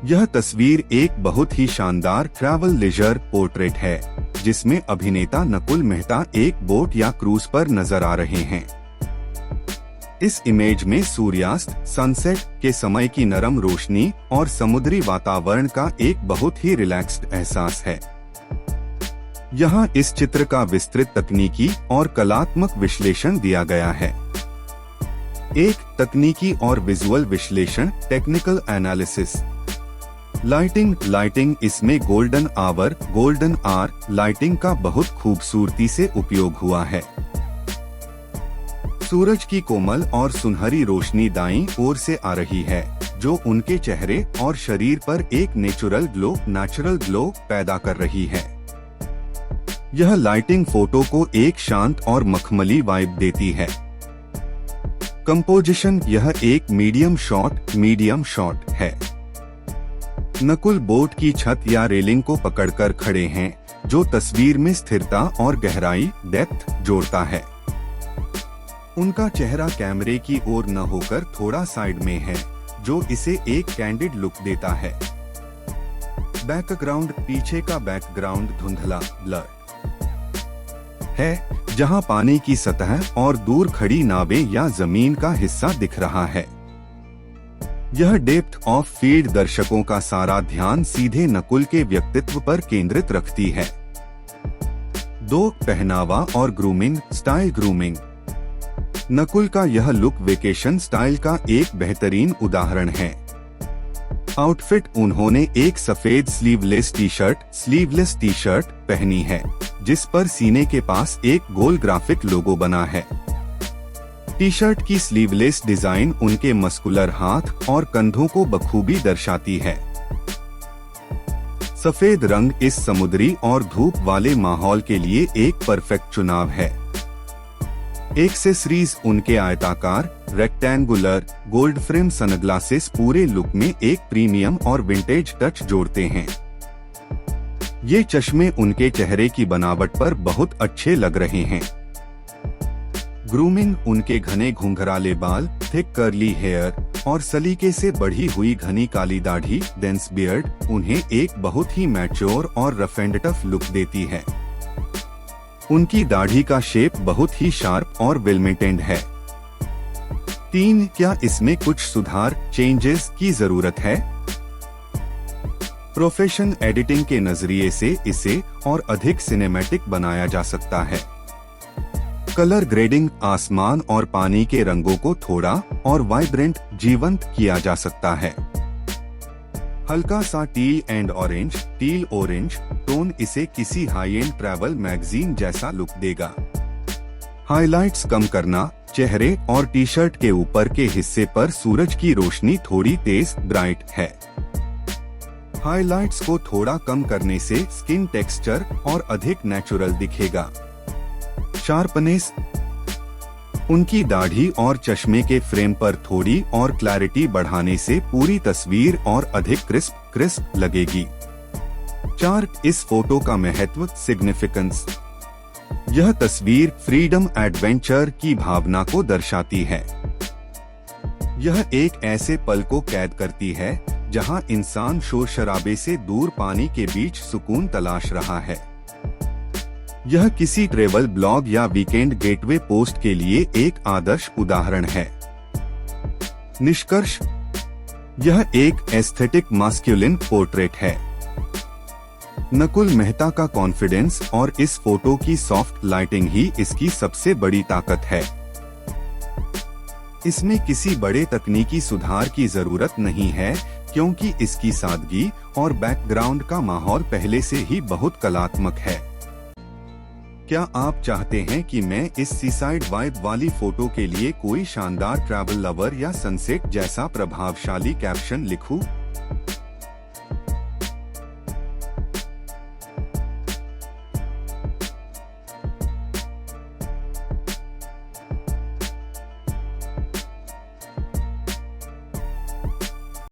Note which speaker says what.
Speaker 1: यह तस्वीर एक बहुत ही शानदार ट्रैवल लेजर पोर्ट्रेट है, जिसमें अभिनेता नकुल मेहता एक बोट या क्रूज पर नजर आ रहे हैं। इस इमेज में सूर्यास्त सनसेट के समय की नरम रोशनी और समुद्री वातावरण का एक बहुत ही रिलैक्स्ड एहसास है। यहाँ इस चित्र का विस्तृत तकनीकी और कलात्मक विश्लेषण दिया गया है। एक तकनीकी और विजुअल विश्लेषण, टेक्निकल एनालिसिस। लाइटिंग इसमें गोल्डन आवर लाइटिंग का बहुत खूबसूरती से उपयोग हुआ है। सूरज की कोमल और सुनहरी रोशनी दाईं ओर से आ रही है, जो उनके चेहरे और शरीर पर एक नेचुरल ग्लो पैदा कर रही है। यह लाइटिंग फोटो को एक शांत और मखमली वाइब देती है। कंपोजिशन, यह एक मीडियम शॉट है। नकुल बोट की छत या रेलिंग को पकड़कर खड़े हैं, जो तस्वीर में स्थिरता और गहराई डेप्थ जोड़ता है। उनका चेहरा कैमरे की ओर न होकर थोड़ा साइड में है, जो इसे एक कैंडिड लुक देता है। बैकग्राउंड, पीछे का बैकग्राउंड धुंधला ब्लर है, जहां पानी की सतह और दूर खड़ी नावें या जमीन का हिस्सा दिख रहा है। यह डेप्थ ऑफ फील्ड दर्शकों का सारा ध्यान सीधे नकुल के व्यक्तित्व पर केंद्रित रखती है। 2. पहनावा और ग्रूमिंग। नकुल का यह लुक वेकेशन स्टाइल का एक बेहतरीन उदाहरण है। आउटफिट, उन्होंने एक सफेद स्लीवलेस टी शर्ट पहनी है, जिस पर सीने के पास एक गोल ग्राफिक लोगो बना है। टी शर्ट की स्लीवलेस डिजाइन उनके मस्कुलर हाथ और कंधों को बखूबी दर्शाती है। सफेद रंग इस समुद्री और धूप वाले माहौल के लिए एक परफेक्ट चुनाव है। एक्सेसरीज, उनके आयताकार रेक्टेंगुलर गोल्ड फ्रेम सनग्लासेस पूरे लुक में एक प्रीमियम और विंटेज टच जोड़ते हैं। ये चश्मे उनके चेहरे की बनावट पर बहुत अच्छे लग रहे हैं। ग्रूमिंग, उनके घने घुंघराले बाल, थिक कर्ली हेयर और सलीके से बढ़ी हुई घनी काली दाढ़ी डेंस बियर्ड उन्हें एक बहुत ही मैच्योर और रफ एंड टफ लुक देती है। उनकी दाढ़ी का शेप बहुत ही शार्प और वेल मेंटेन्ड है। 3. क्या इसमें कुछ सुधार चेंजेस की जरूरत है? प्रोफेशनल एडिटिंग के नजरिए से इसे और अधिक सिनेमैटिक बनाया जा सकता है। कलर ग्रेडिंग, आसमान और पानी के रंगों को थोड़ा और वाइब्रेंट जीवंत किया जा सकता है। हल्का सा टील ऑरेंज टोन इसे किसी हाई एंड ट्रैवल मैगजीन जैसा लुक देगा। हाइलाइट्स कम करना, चेहरे और टी शर्ट के ऊपर के हिस्से पर सूरज की रोशनी थोड़ी तेज ब्राइट है। हाइलाइट्स को थोड़ा कम करने से स्किन टेक्सचर और अधिक नेचुरल दिखेगा। शार्पनेस, उनकी दाढ़ी और चश्मे के फ्रेम पर थोड़ी और क्लैरिटी बढ़ाने से पूरी तस्वीर और अधिक क्रिस्प लगेगी। 4. इस फोटो का महत्व सिग्निफिकेंस। यह तस्वीर फ्रीडम एडवेंचर की भावना को दर्शाती है। यह एक ऐसे पल को कैद करती है जहां इंसान शोर शराबे से दूर पानी के बीच सुकून तलाश रहा है। यह किसी ट्रेवल ब्लॉग या वीकेंड गेटवे पोस्ट के लिए एक आदर्श उदाहरण है। निष्कर्ष, यह एक एस्थेटिक मास्कुलिन पोर्ट्रेट है। नकुल मेहता का कॉन्फिडेंस और इस फोटो की सॉफ्ट लाइटिंग ही इसकी सबसे बड़ी ताकत है। इसमें किसी बड़े तकनीकी सुधार की जरूरत नहीं है, क्योंकि इसकी सादगी और बैकग्राउंड का माहौल पहले से ही बहुत कलात्मक है। क्या आप चाहते हैं कि मैं इस सीसाइड वाइब वाली फोटो के लिए कोई शानदार ट्रैवल लवर या सनसेट जैसा प्रभावशाली कैप्शन लिखूं?